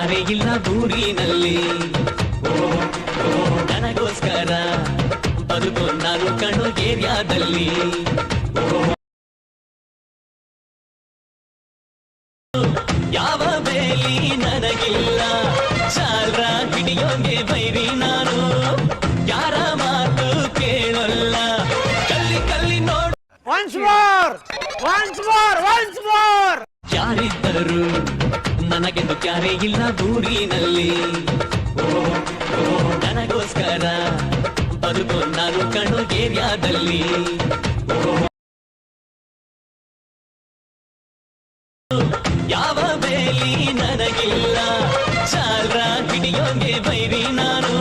ಕ್ಯಾರೆ ಇಲ್ಲ ಊರಿನಲ್ಲಿ. ನನಗೋಸ್ಕರ ಬದುಕು ನಾನು ಕಣ್ಣು ಏರಿಯಾದಲ್ಲಿ. ಯಾವ ಬೇಲಿ ನನಗಿಲ್ಲ, ಚಾಲ್ರ ಹಿಡಿಯೋಂಗೆ ಬೈರಿ ನಾನು, ಯಾರ ಮಾತು ಕೇಳಲ್ಲ, ಕಲ್ಲಿ ಕಲ್ಲಿ ನೋಡು. ಯಾರಿದ್ದರು ನನಗೆಂದು ಕ್ಯಾರೆ ಇಲ್ಲ ಊರಿನಲ್ಲಿ. ನನಗೋಸ್ಕರ ಬದುಕು ನಾನು ಕಣ್ಣು ಏರಿಯಾದಲ್ಲಿ. ಯಾವ ಬೇಲಿ ನನಗಿಲ್ಲ, ಚಾಲ್ರ ಹಿಡಿಯೋಂಗೆ ಬೈರಿ ನಾನು.